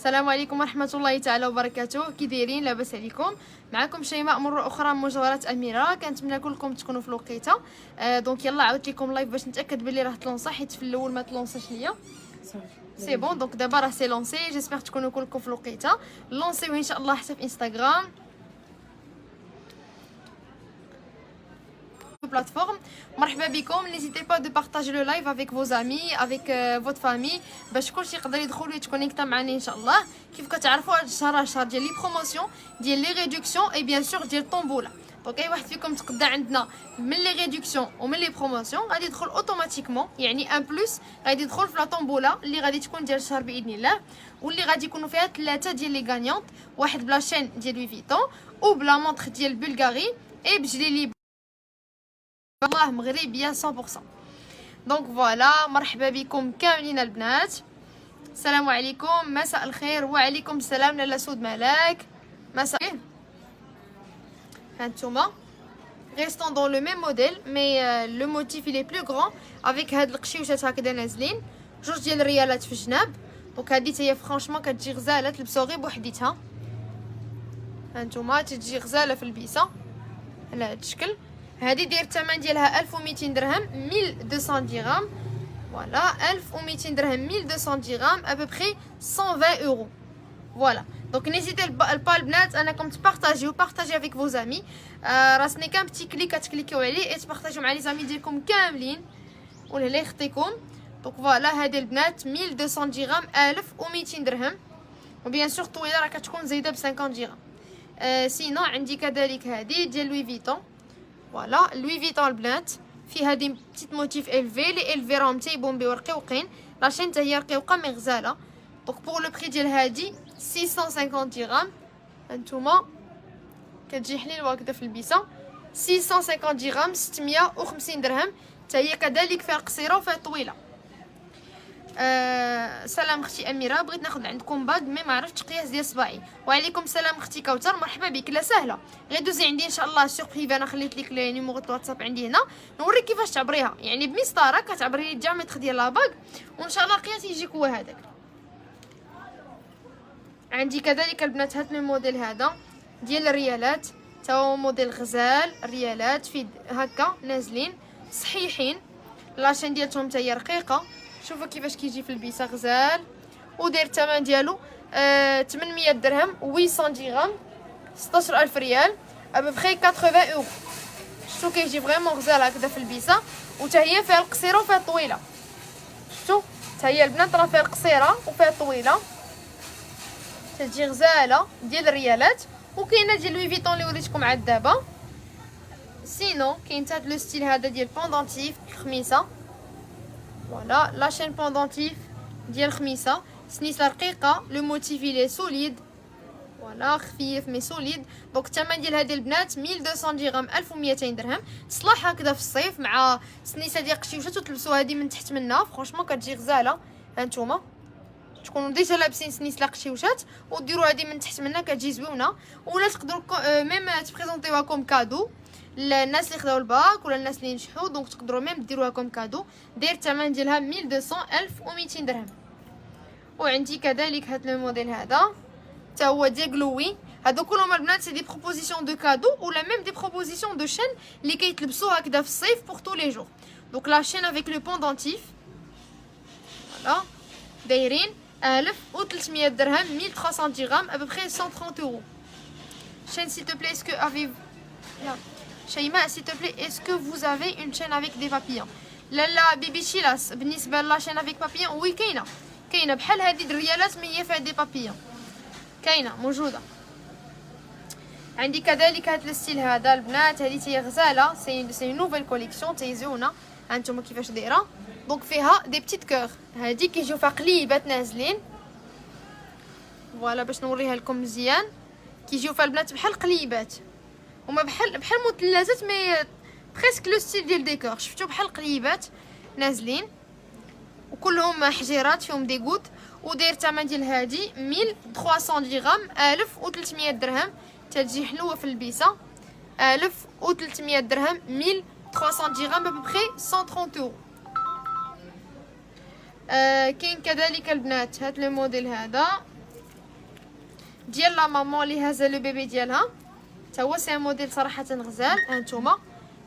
السلام عليكم ورحمه الله تعالى وبركاته. كي دايرين؟ لاباس عليكم؟ معكم شيماء مره اخرى من مجوهرات اميره. كنتمنى كلكم تكونوا في الوقيته. دونك يلا عاودت لكم لايف باش نتاكد بلي راه تلونصا، حيت في الاول ما تلونصاش ليا. سي بون، دونك دابا راه سي لونسي. جيسبر تكونوا كلكم في الوقيته. لونسيو ان شاء الله حتى في انستغرام plateforme. مرحبا بكم. n'hésitez pas de partager le live avec vos amis, avec votre famille باش كلشي يقدر يدخل ويتكونيكتا معنا ان شاء الله. كيف كتعرفوا هذا الشهر شهر ديال لي بروموسيون، ديال لي ريدكسيون اي بيان سور ديال طومبولا. دونك اي واحد فيكم تقدا عندنا من لي ريدكسيون ومن لي بروموسيون غادي يدخل اوتوماتيكمون، يعني ان بلس غادي يدخل في لا طومبولا اللي غادي تكون ديال الشهر باذن الله، واللي غادي يكونوا فيها ثلاثه ديال لي غانيونط، واحد بلا شين ديال لوي فيتون وبلا مونطخ ديال بلغاري اي بجليلي والله مغربيه 100%. دونك فوالا، مرحبا بكم كاملين البنات. السلام عليكم، مساء الخير. وعليكم السلام لاله سود ملاك. مساء. هانتوما ريستون دون لو ميم موديل مي لو موتيف il est plus grand avec هاد القشيوشات هكذا نازلين، جوج ديال الريالات في الجناب. دونك هادي حتى هي فرانشمون كتجي غزاله، تلبسو غير بوحديتها. هانتوما تجي غزاله في البيسه على هاد الشكل. هذه داير الثمن ديالها 1200 درهم، 1200 درهم. فوالا 1200 درهم، 1200 درهم، ابوبخي 120 اورو. فوالا دونك نيزيتي با البنات انكم تبارطاجيو افيك فو زامي. راسني كان بتي كليك كتكليكيو عليه تبارطاجيو مع لي زامي ديالكم كاملين ولا لا يخطيكم. دونك فوالا هذه البنات 1200 درهم، 1200 درهم. وبيان سور طويله راه كتكون زايده ب 50 درهم. سينو عندي كذلك هذه ديال لوي فيتون. فوالا لوي فيتون البنات في هذه بتيت موتيف الفي، لي الفي راهم تيبومبيو رقيقين، لاشين حتى هي رقيقه مي غزاله. دونك بوغ لو بري ديال هادي 650 درهم. هانتوما كتجي حليل هكذا في البيسه 650 درهم، 650 درهم. حتى هي كذلك فيها قصيره وفيها طويله. سلام اختي اميره، بغيت ناخذ عندكم باغ مي ما عرفتش قياس ديال صباعي. وعليكم السلام اختي كوثر، مرحبا بك. لا سهله، غير دوزي عندي ان شاء الله سور بريفي. انا خليت لك لي نيميرو الواتساب عندي هنا، نوريك كيفاش تعبريها. يعني بمسطره كتعبري لي الديامتر ديال لا باغ وان شاء الله القياس يجيك هو هذاك. عندي كذلك البنات هاد الموديل هذا ديال الريالات، تا هو موديل غزال. الريالات في هكا نازلين صحيحين، لاشين ديالهم حتى هي رقيقه. شوفوا كيفاش كيجي في البيسه غزال. وداير الثمن ديالو 800 درهم، 800 درهم، 16000 ريال، ابوبخي 80 اورو. شفتوا كيجي فريمون غزال هكذا في البيسه. وتا هي فيها القصيره وفيها الطويله. شفتوا تا هي البنات راه فيها القصيره وفيها الطويله، تجي غزاله ديال الريالات. وكاينه ديال لوي فيتون اللي وريتكم عاد دابا. سينو كاين حتى لو ستيل هذا ديال بوندونتيف خميسه. فوالا لا شين بوندونتيف ديال خميسه، سنيسه رقيقه، لو موتيف لي سوليد. فوالا خفيف مي سوليد. دونك الثمن ديال هذه البنات 1200 درهم، 1200 درهم. تصلح هكذا في الصيف مع سنيسه ديال قشيوشات وتلبسوا هذه من تحت منها. فرانشمون كتجي غزاله. هانتوما تكونوا ديجا لابسين سنيس لا قشيوشات وديروا هذه من تحت منها كتجي زوينه. ولا تقدروا ميم تبريزونطيوها كوم كادو الناس اللي خداو الباك ولا الناس اللي نجحوا. دونك تقدروا ميم ديروها كوم كادو. داير الثمن ديالها 1200، 1200 درهم. وعندي كذلك هذا الموديل هذا حتى هو ديال غلوي. هادو كلهم البنات سي دي بروبوزيسيون دو كادو ولا ميم دي بروبوزيسيون دو شين اللي كيتلبسوا هكذا في الصيف بور تو لي جور. دونك لا شين افيك لو بوندونتيف فوالا دايرين 1300 درهم، 1300 درهم، ابوبخي 130 اورو. chaîne s'il te plaît, est-ce que avez شيماء s'il te plaît, est-ce que vous avez une chaîne avec des papillons؟ لا بيبي شيلاس بالنسبه لا chaîne avec papillons وي كاينه بحال هذه الريالات مي هي فيها دي بابيون، كاينه موجوده. عندي كذلك هذا الستيل هذا البنات، هذه هي غزاله، سي نوفيل كوليكسيون تاي زوينه. هانتوما كيفاش دايره. دونك فيها دي بتيت كور، هذه كيجيو فيها قليبات نازلين. فوالا باش نوريها لكم مزيان، كيجيو فيها البنات بحال قليبات هما بحال مثلثات مي بريسك لو ستيل ديال ديكور. شفتوا بحال قليبات نازلين وكلهم حجيرات فيهم دي غوت. وداير الثمن ديال هادي 1300 درهم، 1300 درهم. تجي حلوه في البيسه 1300 درهم، 1300 درهم، ببخي 130 اورو. كاين كذلك البنات هاد لو موديل هذا ديال لا مامون اللي هازه لو بيبي ديالها، تا هو سي موديل صراحه غزال. هانتوما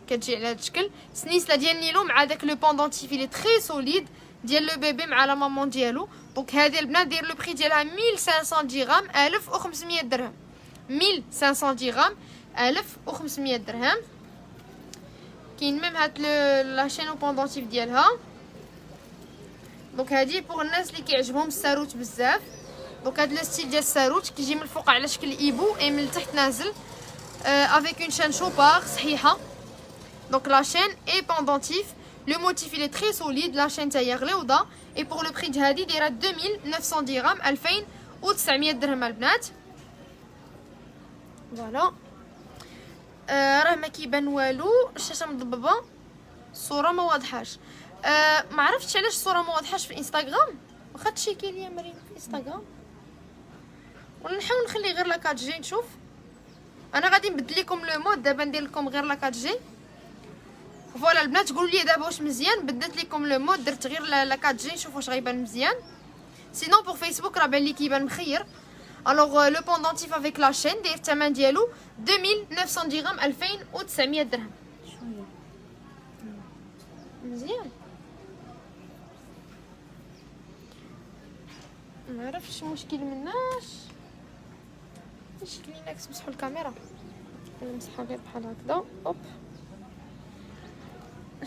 كتجي على هذا الشكل، سنيسله ديال نيلو مع داك لو بوندونتيف لي تري سوليد ديال لو بيبي مع لا مامون ديالو. دونك هذه البنات داير لو بري ديالها 1500 درهم، 1500 درهم، 1500 درهم، 1500 درهم. كاين ميم هاد لا شين بوندونتيف ديالها. دونك هادي بوغ الناس اللي كيعجبهم الساروت بزاف. دونك هاد لو ستيل ديال الساروت كيجي من الفوق على شكل ايبو اي من التحت نازل افيك اون شين شوبار صحيحه. دونك لا شين اي بوندونتيف، لو موتيف il est très solide، لا شين تاهي غليوضه. اي بوغ لو بري د هادي دايره 2900 درهم، 2900 درهم البنات. فوالا راه ما كيبان والو، الشاشه مضببه، الصوره ما واضحاش. ما عرفتش علاش الصوره ما واضحاش في انستغرام. واخا تشيكي ليا مريم في انستغرام، ولا نحاول نخلي غير لا 4 جي نشوف. انا غادي نبدل لكم لو مود دابا، ندير لكم غير لا 4 جي. فوالا البنات قولوا لي دابا واش مزيان، بدلت لكم لو مود درت غير لا 4 جي نشوف واش غيبان مزيان. سينون بور فيسبوك راه بان لي كيبان مخير. الوغ لو بوندونتيف افيك لا شين داير الثمن ديالو 2900 درهم، 2900 درهم. مزيان ما عرفتش المشكل مناش. مشكل لينا كتمسحوا الكاميرا، نمسحها غير بحال هكذا. اوب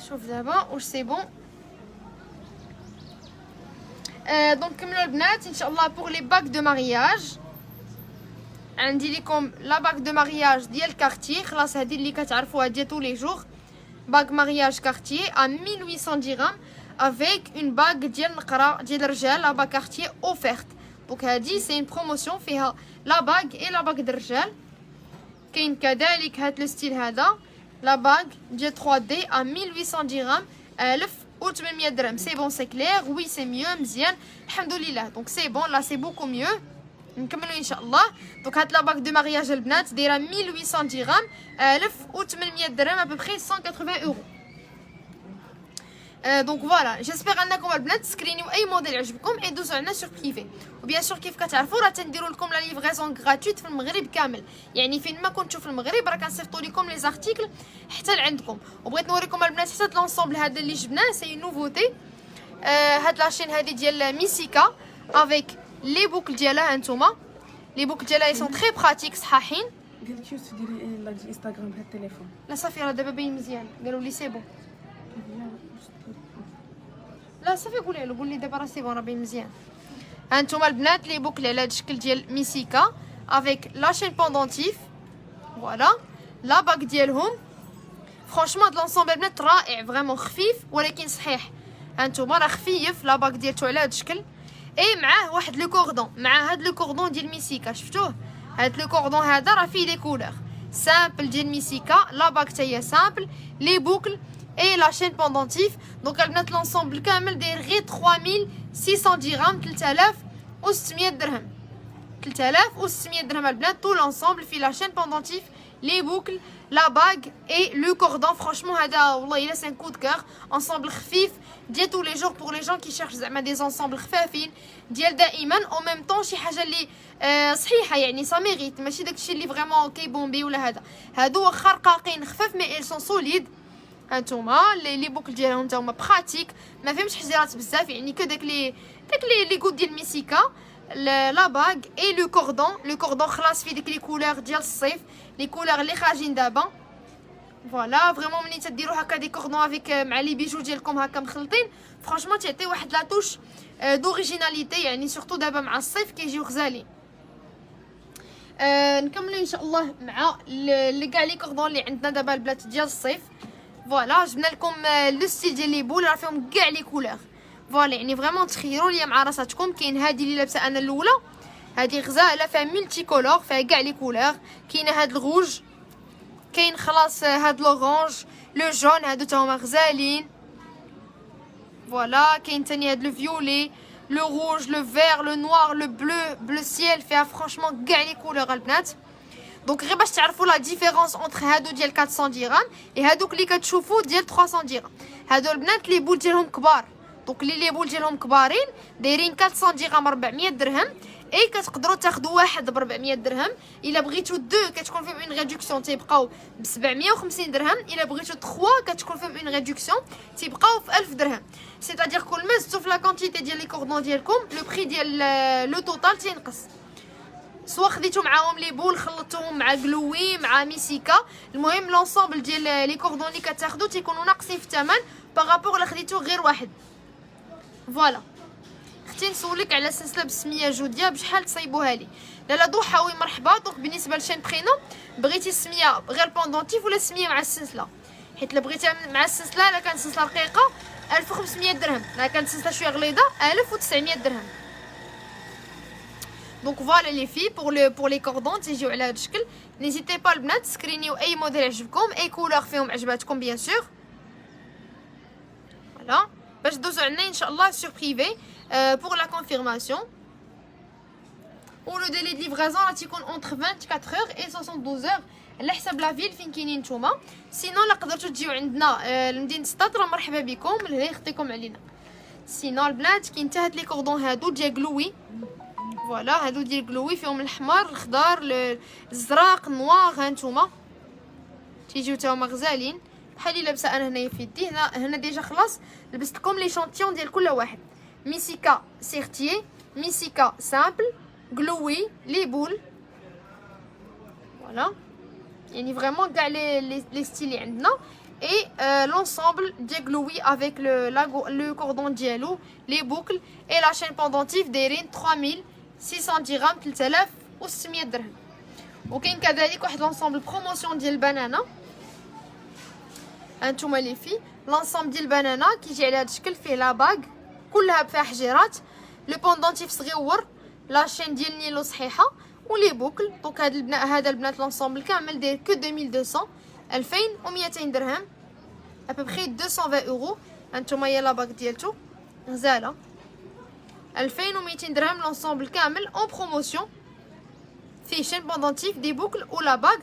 شوف دابا واش سي بون. دونك كملوا البنات ان شاء الله بوغ لي باك دو مارياج. عندي لكم لا باك دو مارياج ديال كارتيer، خلاص هذه اللي كتعرفوها ديال tous les jours. باك مارياج كارتيer à 1800 درهم avec une bague ديال نقره ديال الرجال، لا باك كارتيer اوفيرت. دونك هذه سي une بروموسيون فيها لا باك اي لا باك ديال الرجال. كاين كذلك هاد لو ستيل هذا لا باك ديال 3 دي à 1800 درهم، 1800 درهم. سي بون سي كلير، وي سي ميو، مزيان الحمد لله. دونك سي بون لا سي بوكو ميو. نكملوا ان شاء الله. دونك هاد لا باك دو مارياج البنات دايره 1800 درهم، 1800 درهم ابوبخي 180 اورو. دونك فوالا جيسبيغ انكم البنات تسكرينيو اي موديل عجبكم اي دوزو عندنا سور بريفي. وبيان سور كيف كتعرفوا راه تنديروا لكم لا ليفغيزون غراتويت في المغرب كامل، يعني فين ما كنتو في المغرب راه كنصيفطوا لكم لي زارتيكل حتى لعندكم. وبغيت نوريكم البنات حتى لونسومبل هذا اللي جبناه سي نوفوتي. هاد لاشين هذه ديال ميسيكا افيك لي بوكل ديالها. هانتوما لي بوكل ديالها سون تري براتيك صحاحين. قالت لي تديري لايك انستغرام بهذا التليفون. لا صافي راه دابا باين مزيان، قالوا لي سي بون. لا صافي قولي له، قولي دابا راه سي بون راه باين مزيان. هانتوما البنات لي بوكل على هاد الشكل ديال ميسيكا افيك لا شين بوندونتيف. فوالا لا باك ديالهم فرانشمون هاد لونسومبل البنات رائع، فريمون خفيف ولكن صحيح. هانتوما راه خفيف لا باك ديالتو على هاد الشكل، اي معاه واحد لو كوردون، مع هاد لو كوردون ديال ميسيكا شفتوه. هاد لو كوردون هذا راه فيه لي كولور سامبل ديال ميسيكا، لا باك حتى هي سامبل، لي بوكل اي لا شين بوندونتيف. دونك البنات لونسومبل كامل داير غير 3600 درهم، 3600 درهم، 3600 درهم البنات. طول لونسومبل في لا شين بوندونتيف، لي بوكل، لا باغ اي لو كوردون. فرانشمون هذا والله الا سان كود كور، انسامبل خفيف ديال تو لي جور بور لي جون كي شيرش زعما دي انسامبل خفافين ديال دائما او ميم طون شي حاجه اللي صحيحه، يعني سا ميريت، ماشي داكشي اللي فريمون كيبومبي ولا هذا. هادو واخا رقاقين خفاف مي ايل سون سوليد. هانتوما لي بوكل ديالهم نتا هما براتيك، ما فيهمش حجيرات بزاف، يعني كو داك لي كود ديال ميسيكا. لا باغ اي لو كوردون خلاص فيه ديك لي كولور ديال الصيف، لي كولور اللي خارجين دابا. فوالا فريمون ملي تديروا هكا دي كوردون افيك مع لي بيجو ديالكم هكا مخلطين، فرانشمون تعطي واحد لا توش دوريجيناليتي، يعني سورتو دابا مع الصيف كيجيو غزالين. نكملوا ان شاء الله مع لي كاع لي كوردون اللي عندنا دابا البنات ديال الصيف. فوالا جبنا لكم لو ستيل ديال لي بول راه فيهم كاع لي كولور. فوالا يعني فريمون تخيروا ليا مع راساتكم. كاين هذه اللي لابسه انا الاولى، هذه غزاله فيها ملتي كولور، فيها كاع لي كولور. كاينه هاد الغوج، كاين خلاص هاد لورانج، لو جون، هادو تا هما غزالين. فوالا كاين ثاني هاد لو فيولي، لو روج، لو فير، لو نوار، لو بلو سيل، فيها فرانشمون كاع لي كولور البنات. دونك غير باش تعرفوا لا ديفيرونس اونتر هادو ديال 400 درهم اي هادوك اللي كتشوفوا ديال 300 درهم. هادو البنات لي بول ديالهم كبار، دونك لي بول ديالهم كبارين دايرين 400 درهم 400 درهم. اي كتقدروا تاخذوا واحد ب 400 درهم. الا بغيتو دو كتكون فيهم اون ريدكسيون تيبقاو ب 750 درهم. الا بغيتو 3 كتكون فيهم اون ريدكسيون تيبقاو في 1000 درهم. سيتادير كل ما زدتو في لا كونتيتي ديال لي كوردون ديالكم لو بري ديال لو توتال تينقص. سوا خديتو معاهم لي بول خلطتوهم مع كلوي مع ميسيكا، المهم لونسومبل ديال لي كوردون اللي كتاخذوا تيكونوا ناقصين في الثمن باغابور الا خديتو غير واحد. فوالا اختي نسولك على سلسله بالسميه جوديه بشحال تصايبوها لي؟ لالا ضحى وي مرحبا. دونك بالنسبه لشين برينو بغيتي السميه غير بوندونتيف ولا السميه مع السلسله؟ حيت الا بغيتيها مع السلسله الا كانت سلسله رقيقه 1500 درهم، الا كانت سلسله شويه غليظه 1900 درهم. دونك فوالا لي في بور لي كوردون تيجيو على هذا الشكل. نيزيتي با البنات سكرينيو اي موديل عجبكم، اي كولور فيهم عجباتكم بيان سور. فوالا باش دوزو عندنا ان شاء الله سور بريفي pour la confirmation. Ou le délai de livraison راه تيكون entre 24 heures et 72 heures على حسب لا فيل فين كاينين نتوما. سينو لا قدرتوا تجيو عندنا لمدينه سطات راه مرحبا بكم، لهنا يخطيكم علينا. سينو البنات كاين حتى هاد لي كوردون هادو ديال كلوي. فوالا هادو ديال كلوي فيهم الاحمر الخضر الزراق النوار. ها نتوما تيجيو تا هما غزالين بحال اللي لابسه انا هنايا في يدي. هنا ديجا خلاص لبست لكم لي شونطيون ديال كل واحد. ميسيكا سيرتيي، ميسيكا سامبل، غلوي، لي بول. فوالا يعني فريمون كاع لي ستيل اللي عندنا. اي لونسومبل ديال غلوي افيك لو كوردون ديالو لي بوكل اي لا شين بوندونتيف دايرين 3600 درهم 3600 درهم. وكاين كذلك واحد لونسومبل بروموسيون ديال البنانه. هانتوما لي في لونسومبل ديال البنانه كيجي على هذا الشكل فيه لا باغ كلها فيها حجيرات، لو بوندونتيف صغيور، لاشين ديال نيلو صحيحه ولي بوكل. دونك هذا البنات لونسومبل كامل داير كو 2200 2200 درهم ابوبخي 220 اورو. هانتوما هي لا باغ ديالتو غزاله 2200 درهم لونسومبل كامل اون بروموسيون فيه شين بوندونتيف دي بوكل ولا باغ.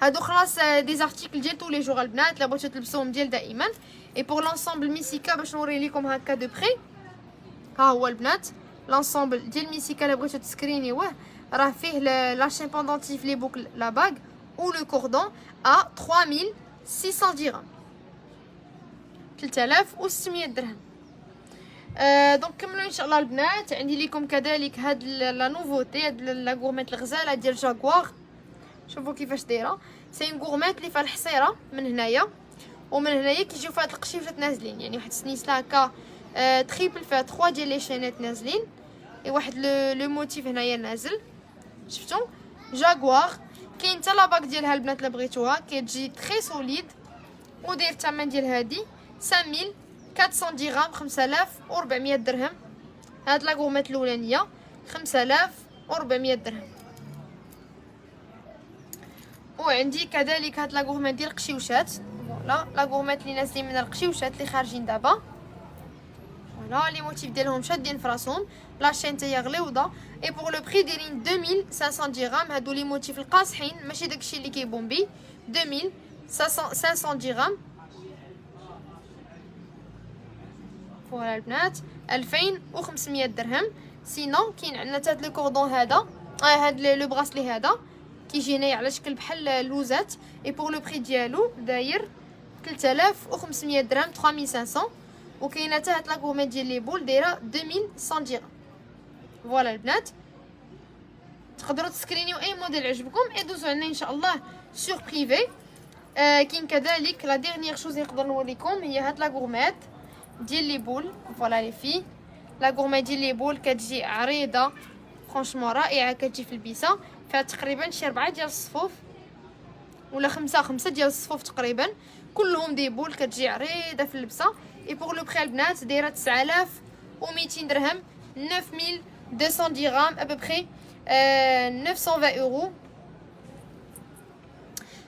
هادو خلاص دي زارتيكل ديال طول لي جوغ البنات لا بغيتو تلبسوهم ديال دائما. اي بور لونسومبل ميسيكا باش نوري لكم هكا دو بري. ها هو البنات لونسومبل ديال ميسيكا لا بغيتو تسكرينيوه راه فيه لا شين بوندونتيف لي بوكل لا باغ و لو كوردون ا 3600 درهم 3600 درهم. دونك كملوا ان شاء الله البنات. عندي لكم كذلك هاد لا نوفوتي هاد لا غورميت الغزاله ديال جاكوار. شوفوا كيفاش دايره. سي اون غورميت اللي فيها الحصيره من هنايا ومن هنايا كيجيو فيها القشيفات نازلين، يعني واحد السنيسله هكا تريبل فيها 3 ديال لي شينات نازلين اي واحد لو موتيف هنايا نازل. شفتوا جاكوار. كاين حتى لا باك ديالها البنات اللي بغيتوها كتجي تري سوليد وداير الثمن ديال هادي 5400 درهم 5400 درهم. هاد لا غورميت الاولانيه 5400 درهم. وعندي كذلك هاد لا غورميت ديال القشيوشات. فوالا لا غورميت اللي نازلين من القشيوشات اللي خارجين دابا. فوالا لي موتيف ديالهم شادين فراسهم، لاشين تاهي غليوضه اي بور لو بري دايرين 2500 درهم. هادو لي موتيف القاصحين ماشي داكشي اللي كيبومبي 2500 درهم. فوالا البنات 2500 درهم. سينو كاين عندنا حتى هاد لو كوردون هذا هاد لو براسلي هذا كيجي هنايا على شكل بحال اللوزات اي بور لو بري ديالو داير 3500 درهم 3500. وكاينه حتى هاد لا غورميت ديال لي بول دايره 2100 درهم. فوالا البنات تقدروا تسكرينيو اي موديل عجبكم اي دوزو عندنا ان شاء الله سور بريفي. كاين كذلك لا ديرنيير شوز نقدر نوريكم هي هاد لا غورميت ديال لي بول. فوالا لي في لا غورميت ديال لي بول كتجي عريضه فرانشمون رائعه، كتجي في البيسه فيها تقريبا شي 4 ديال الصفوف ولا 5 ديال الصفوف تقريبا، كلهم دي بول كتجي عريضه في اللبسه. اي بور لو بري البنات دايره 9200 درهم 9200 درهم ابوبخي 920 اورو.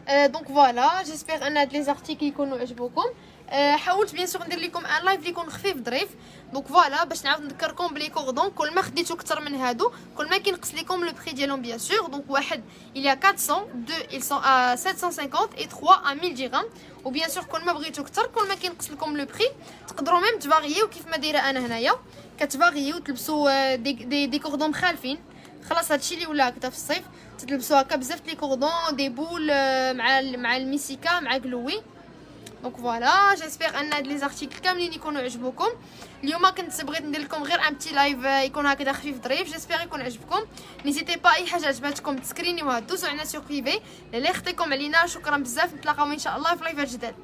دونك فوالا جيسبر ان هاد لي زارتيكل يكونوا عجبوكم. حاولت بيان سور ندير لكم ان لايف اللي يكون خفيف ظريف. دونك فوالا باش نعاود نذكركم بلي كوردون كل ما خديتو اكثر من هادو كل ما كينقص لكم لو بري ديالهم بيان سور. دونك واحد il y a 400, deux ils sont à 750 et 3 à 1000 dirhams. وبيان سور كل ما بغيتو اكثر كل ما كينقص لكم لو بري. تقدروا ميم تفاغيو كيف ما دايره انا هنايا كتفاغيو تلبسوا دي كوردون مخالفين. خلاص هادشي اللي ولا هكذا في الصيف تلبسوا هكا بزاف لي كوردون دي بول مع الميسيكا مع كلوي. دونك فوالا جيسبيغ ان هاد لي زارتيكل كاملين يكونوا عجبوكم. اليوم كنت بغيت ندير لكم غير ان بتي لايف يكون هكذا خفيف ظريف. جيسبيغ يكون عجبكم. نيزيتي با اي حاجه عجبتكم تسكرينيوها دوزو عنا سور بريفي اللي خطيكم علينا. شكرا بزاف. نتلاقاو ان شاء الله في لايفات جداد.